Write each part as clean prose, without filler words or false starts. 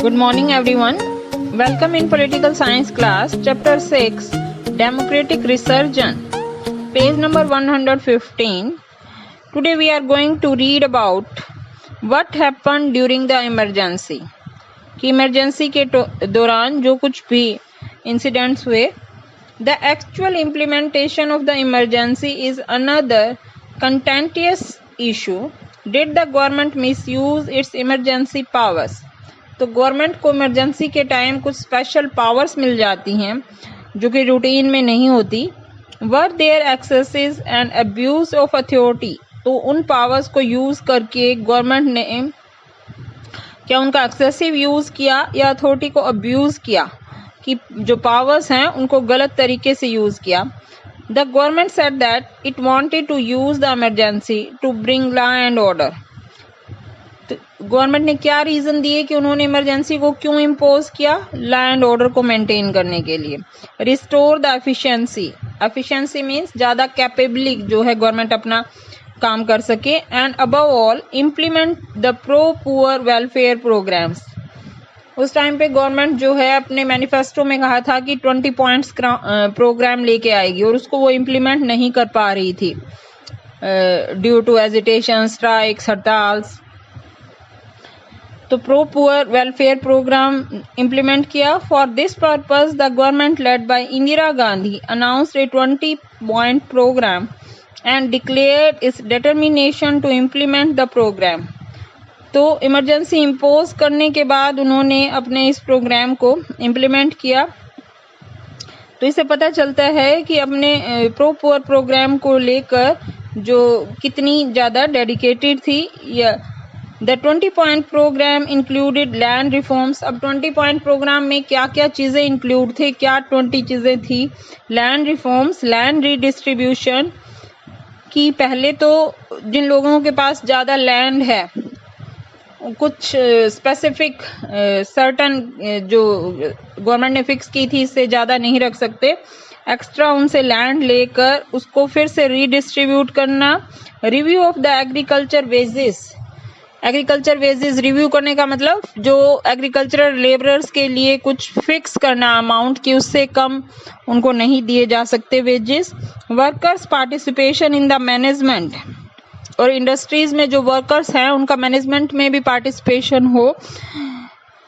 Good morning everyone. Welcome in Political Science class, Chapter 6, Democratic Resurgence, page number 115. Today we are going to read about what happened during the emergency. कि emergency के दौरान जो कुछ भी incidents हुए. The actual implementation of the emergency is another contentious issue. Did the government misuse its emergency powers? तो government को emergency के टाइम कुछ स्पेशल पावर्स मिल जाती हैं जो कि रूटीन में नहीं होती. Were there excesses and abuse of authority. तो उन पावर्स को यूज करके गवर्नमेंट ने क्या उनका एक्सेसिव यूज किया या अथॉरिटी को अब्यूज किया कि जो पावर्स हैं उनको गलत तरीके से यूज किया. The government said that it wanted to use the emergency to bring law and order. Government ने क्या रीजन दिए कि उन्होंने इमरजेंसी को क्यों इम्पोज किया? लॉ एंड ऑर्डर को मेंटेन करने के लिए. Restore the efficiency. Efficiency means ज्यादा कैपेबली जो है गवर्नमेंट अपना काम कर सके. And above all implement the pro poor welfare programmes. उस टाइम पे गवर्नमेंट जो है अपने मैनिफेस्टो में कहा था कि 20 पॉइंट्स प्रोग्राम लेके आएगी और उसको वो इम्प्लीमेंट नहीं कर पा रही थी ड्यू टू एजिटेशन, स्ट्राइक्स, हड़ताल्स. तो pro poor welfare program implement किया. For this purpose the government led by Indira Gandhi announced a 20 point program and declared its determination to implement the program. तो इमरजेंसी इम्पोज करने के बाद उन्होंने अपने इस प्रोग्राम को इम्प्लीमेंट किया. तो इससे पता चलता है कि अपने प्रो पुअर प्रोग्राम को लेकर जो कितनी ज़्यादा डेडिकेटेड थी. या the 20 point programme included land reforms. अब 20 पॉइंट प्रोग्राम में क्या क्या चीज़ें इंक्लूड थे, क्या 20 चीज़ें थी? लैंड रिफॉर्म्स, लैंड रीडिस्ट्रीब्यूशन की. पहले तो जिन लोगों के पास ज़्यादा लैंड है कुछ स्पेसिफिक सर्टन जो गवर्नमेंट ने फिक्स की थी इससे ज़्यादा नहीं रख सकते. एक्स्ट्रा उनसे लैंड लेकर उसको फिर से रीडिस्ट्रीब्यूट करना. Review of the agriculture wages. Agriculture wages review करने का मतलब जो एग्रीकल्चरल लेबरर्स के लिए कुछ फिक्स करना अमाउंट की उससे कम उनको नहीं दिए जा सकते wages. Workers participation in the management. और इंडस्ट्रीज में जो वर्कर्स हैं उनका मैनेजमेंट में भी पार्टिसिपेशन हो.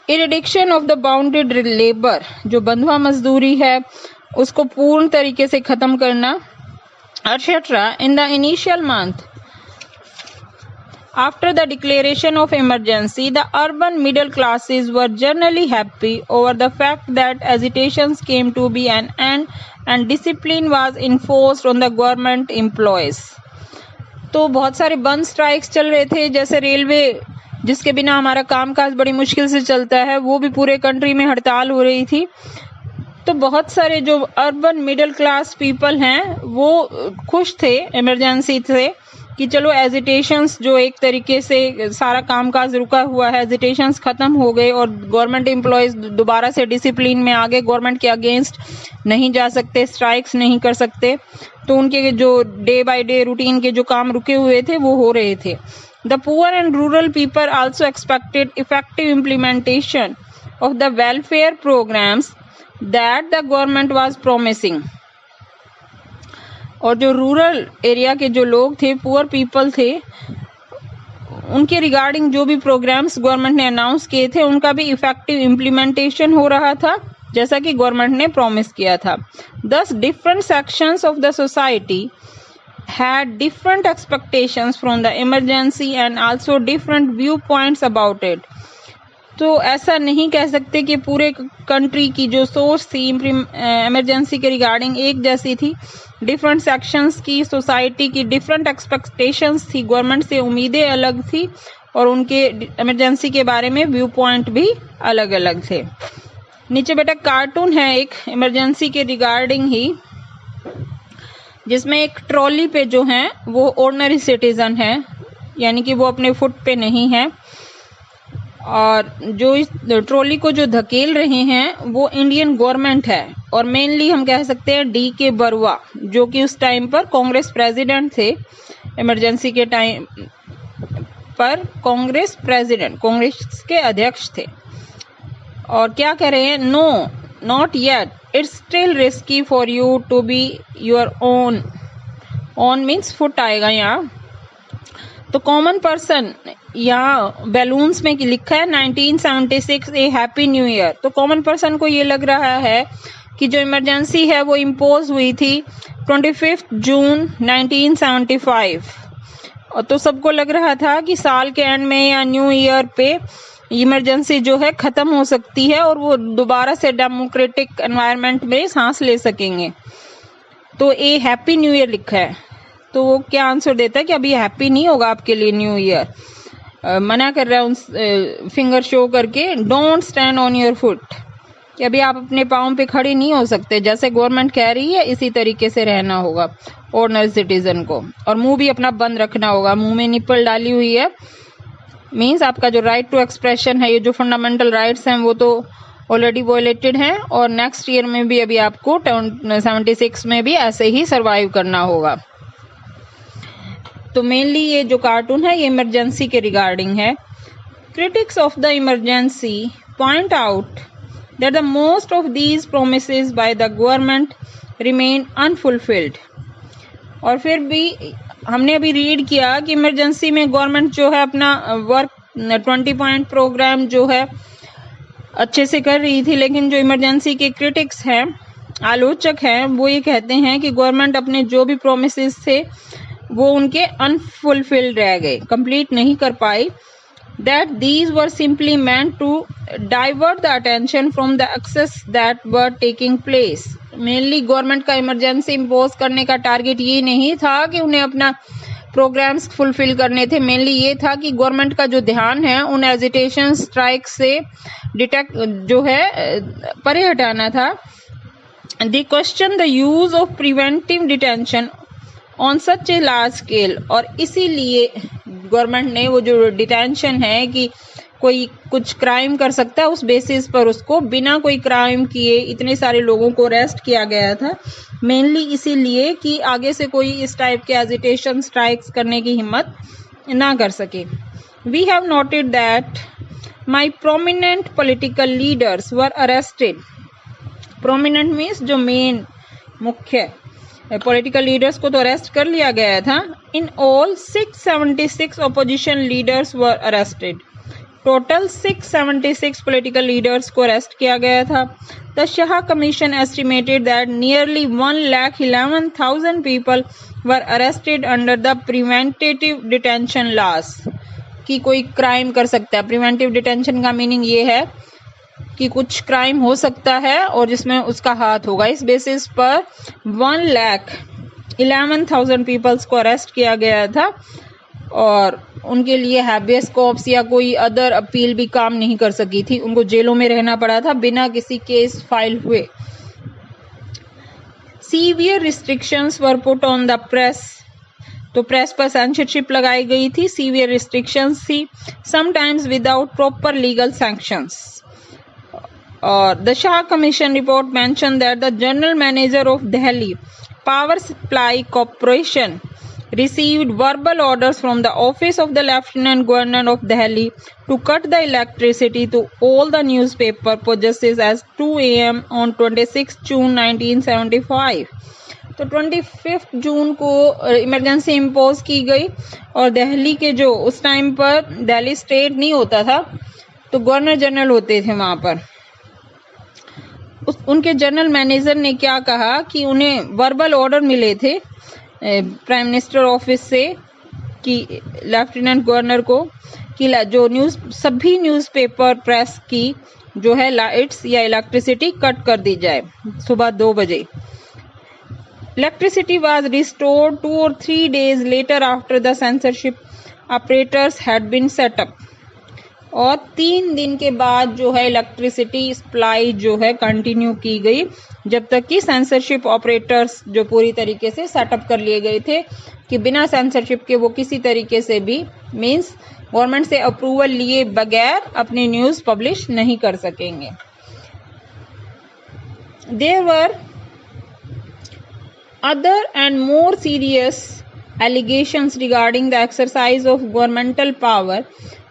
इरिडिक्शन ऑफ द बाउंडेड लेबर. जो बंधुआ मजदूरी है उसको पूर्ण तरीके से खत्म करना. Etcetera. In the initial month after the declaration of emergency, the urban middle classes were generally happy over the fact that agitations came to be an end and discipline was enforced on the government employees. तो बहुत सारे बंद strikes चल रहे थे. जैसे railway जिसके बिना हमारा कामकाज बड़ी मुश्किल से चलता है वो भी पूरे कंट्री में हड़ताल हो रही थी. तो बहुत सारे जो अर्बन मिडिल क्लास पीपल हैं वो खुश थे इमरजेंसी से कि चलो एजिटेशंस जो एक तरीके से सारा कामकाज रुका हुआ है एजिटेशंस खत्म हो गए और गवर्नमेंट एम्प्लॉयज दोबारा से डिसिप्लिन में आ गए. गवर्नमेंट के अगेंस्ट नहीं जा सकते, स्ट्राइक्स नहीं कर सकते. तो उनके जो डे बाय डे रूटीन के जो काम रुके हुए थे वो हो रहे थे. The poor and rural people also expected effective implementation of the welfare programmes that the government was promising. और जो रूरल एरिया के जो लोग थे, पुअर पीपल थे, उनके रिगार्डिंग जो भी प्रोग्राम्स गवर्नमेंट ने अनाउंस किए थे उनका भी इफेक्टिव इम्प्लीमेंटेशन हो रहा था जैसा कि गवर्नमेंट ने प्रॉमिस किया था. Thus, different sections of the society had different expectations from the emergency and also different viewpoints about it. तो ऐसा नहीं कह सकते कि पूरे कंट्री की जो सोच थी इमरजेंसी के रिगार्डिंग एक जैसी थी. डिफरेंट सेक्शंस की सोसाइटी की डिफरेंट एक्सपेक्टेशंस थी, गवर्नमेंट से उम्मीदें अलग थी और उनके इमरजेंसी के बारे में व्यू पॉइंट भी अलग अलग थे. नीचे बेटा कार्टून है एक इमरजेंसी के रिगार्डिंग ही जिसमें एक ट्रॉली पे जो है वो ऑर्डिनरी सिटीजन है यानी कि वो अपने फुट पे नहीं है और जो इस ट्रॉली को जो धकेल रहे हैं वो इंडियन गवर्नमेंट है. और मेनली हम कह सकते हैं D.K. बरुआ जो कि उस टाइम पर कांग्रेस प्रेसिडेंट थे. इमरजेंसी के टाइम पर कांग्रेस प्रेसिडेंट, कांग्रेस के अध्यक्ष थे. और क्या कह रहे हैं, no not yet, it's still risky for you to be your own, on means फुट आएगा यहाँ। तो कॉमन पर्सन, यहाँ बैलून्स में लिखा है 1976 ए हैप्पी न्यू ईयर। तो कॉमन पर्सन को ये लग रहा है कि जो इमरजेंसी है वो इम्पोज हुई थी 25 जून 1975, और तो सबको लग रहा था कि साल के एंड में या न्यू ईयर पे इमरजेंसी जो है खत्म हो सकती है और वो दोबारा से डेमोक्रेटिक एनवायरनमेंट में सांस ले सकेंगे। तो ए हैप्पी न्यू ईयर लिखा है, तो वो क्या आंसर देता है कि अभी हैप्पी नहीं होगा आपके लिए न्यू ईयर। मना कर रहा है उन फिंगर शो करके, don't stand on your foot, कि अभी आप अपने पाँव पे खड़े नहीं हो सकते, जैसे गवर्नमेंट कह रही है इसी तरीके से रहना होगा ऑर्डिनरी सिटीजन को, और मुंह भी अपना बंद रखना होगा। मुंह में निप्पल डाली हुई है, मीन्स आपका जो राइट टू एक्सप्रेशन है, ये जो फंडामेंटल राइट्स हैं वो तो ऑलरेडी वॉयलेटेड हैं, और नेक्स्ट ईयर में भी अभी आपको 76 में भी ऐसे ही सर्वाइव करना होगा। तो मेनली ये जो कार्टून है ये इमरजेंसी के रिगार्डिंग है। Critics of the emergency point out that the most of these promises by the government remain unfulfilled। और फिर भी हमने अभी रीड किया कि इमरजेंसी में गवर्नमेंट जो है अपना वर्क 20 पॉइंट प्रोग्राम जो है अच्छे से कर रही थी, लेकिन जो इमरजेंसी के क्रिटिक्स हैं, आलोचक हैं, वो ये कहते हैं कि गवर्नमेंट अपने जो भी प्रोमिसेस थे वो उनके अनफुलफिल्ड रह गए, कंप्लीट नहीं कर पाई। That these were simply meant to divert the attention from the excess that were taking place। Mainly government का इमरजेंसी इम्पोज करने का टारगेट ये नहीं था कि उन्हें अपना प्रोग्राम्स फुलफिल करने थे, मेनली ये था कि गवर्नमेंट का जो ध्यान है उन एजिटेशन स्ट्राइक से डिटेक्ट जो है परे हटाना था। They question the use of preventive detention on such a large scale, और इसीलिए गवर्नमेंट ने वो जो डिटेंशन है कि कोई कुछ क्राइम कर सकता है उस बेसिस पर उसको बिना कोई क्राइम किए इतने सारे लोगों को अरेस्ट किया गया था, मेनली इसीलिए कि आगे से कोई इस टाइप के एजिटेशन स्ट्राइक्स करने की हिम्मत ना कर सके। We have noted that my prominent political leaders were arrested. Prominent means जो मेन मुख्य पॉलिटिकल लीडर्स को तो अरेस्ट कर लिया गया था। In all 676 opposition leaders were arrested. Total 676 political leaders को अरेस्ट किया गया था। The Shah commission estimated that nearly 1,11,000 people were arrested under the preventive detention laws, कि कोई क्राइम कर सकता है। प्रिवेंटिव डिटेंशन का मीनिंग ये है कि कुछ क्राइम हो सकता है और जिसमें उसका हाथ होगा। इस बेसिस पर 1,11,000 पीपल्स को अरेस्ट किया गया था, और उनके लिए हैबियस कॉर्प्स या कोई अदर अपील भी काम नहीं कर सकी थी, उनको जेलों में रहना पड़ा था बिना किसी केस फाइल हुए। Severe restrictions were put on the press, तो प्रेस पर सेंसरशिप लगाई गई थी, सीवियर रिस्ट्रिक्शंस थी, sometimes without proper legal sanctions. और the Shah Commission report mentioned that the General Manager of Delhi Power Supply Corporation received verbal orders from the office of the Lieutenant Governor of Delhi to cut the electricity to all the newspaper purchases as 2 a.m. on 26 June 1975। तो 25 जून को emergency impose की गई, और दिल्ली के जो उस time पर Delhi state नहीं होता था तो गवर्नर जनरल होते थे वहाँ पर, उनके जनरल मैनेजर ने क्या कहा कि उन्हें वर्बल ऑर्डर मिले थे प्राइम मिनिस्टर ऑफिस से कि लेफ्टिनेंट गवर्नर को कि जो सभी न्यूज़पेपर प्रेस की जो है लाइट्स या इलेक्ट्रिसिटी कट कर दी जाए सुबह 2 बजे। Electricity was restored 2 or 3 days later after the censorship apparatus had been set up। और 3 दिन के बाद जो है इलेक्ट्रिसिटी सप्लाई जो है कंटिन्यू की गई, जब तक कि सेंसरशिप ऑपरेटर्स जो पूरी तरीके से सेटअप कर लिए गए थे कि बिना सेंसरशिप के वो किसी तरीके से भी मींस गवर्नमेंट से अप्रूवल लिए बगैर अपनी न्यूज़ पब्लिश नहीं कर सकेंगे। There were other and more serious allegations regarding the exercise of governmental power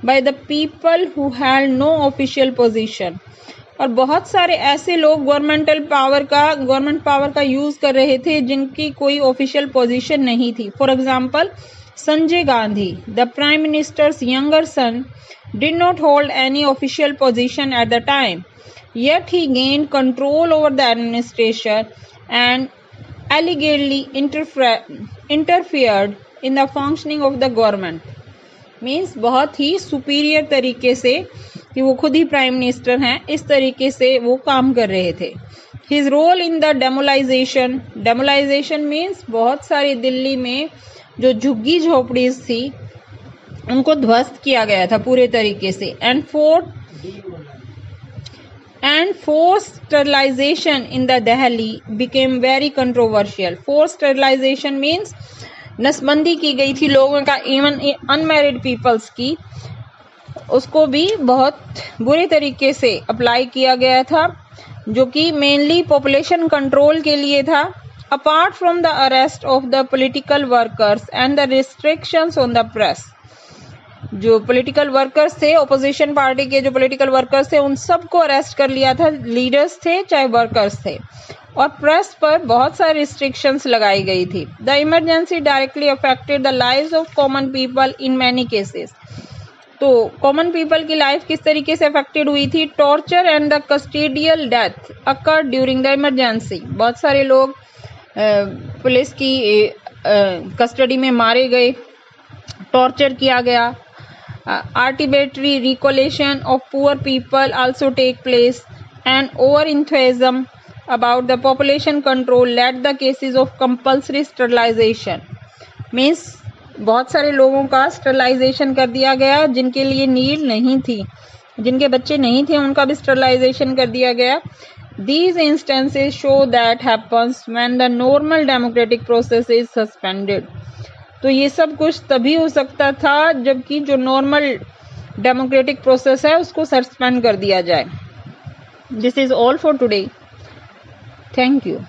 by the people who held no official position। और बहुत सारे ऐसे लोग गवर्नमेंट पावर का यूज कर रहे थे जिनकी कोई ऑफिशियल पोजीशन नहीं थी. For example, Sanjay Gandhi, the prime minister's younger son, did not hold any official position at the time, yet he gained control over the administration and allegedly interfered in the functioning of the government. Means बहुत ही superior तरीके से, कि वो खुद ही prime minister हैं, इस तरीके से वो काम कर रहे थे. His role in the demolization means बहुत सारी दिल्ली में जो झुग्गी झोपड़ी थी उनको ध्वस्त किया गया था पूरे तरीके से. And forced sterilisation in the Delhi became very controversial. Forced sterilisation means नसबंदी की गई थी लोगों का, इवन अनमैरिड पीपल्स की, उसको भी बहुत बुरे तरीके से अप्लाई किया गया था, जो कि मेनली पॉपुलेशन कंट्रोल के लिए था. Apart from the arrest of the political workers and the restrictions on the press, जो पॉलिटिकल वर्कर्स थे, ओपोजिशन पार्टी के जो पॉलिटिकल वर्कर्स थे, उन सबको अरेस्ट कर लिया था. लीडर्स थे चाहे वर्कर्स थे. और प्रेस पर बहुत सारी रिस्ट्रिक्शंस लगाई गई थी. The emergency directly affected the lives of common people in many cases. तो कॉमन पीपल की लाइफ किस तरीके से अफेक्टेड हुई थी? Torture and the custodial death occurred during the emergency. बहुत सारे लोग पुलिस की कस्टडी में मारे गए, टॉर्चर किया गया. Arbitrary relocation of poor people also take place and over enthusiasm about the population control led the cases of compulsory sterilization. Means बहुत सारे लोगों का स्टरलाइजेशन कर दिया गया जिनके लिए नीड नहीं थी, जिनके बच्चे नहीं थे उनका भी स्टरलाइजेशन कर दिया गया. These instances show that happens when the normal democratic process is suspended. तो ये सब कुछ तभी हो सकता था जबकि जो नॉर्मल डेमोक्रेटिक प्रोसेस है उसको सस्पेंड कर दिया जाए. This is all for today. Thank you.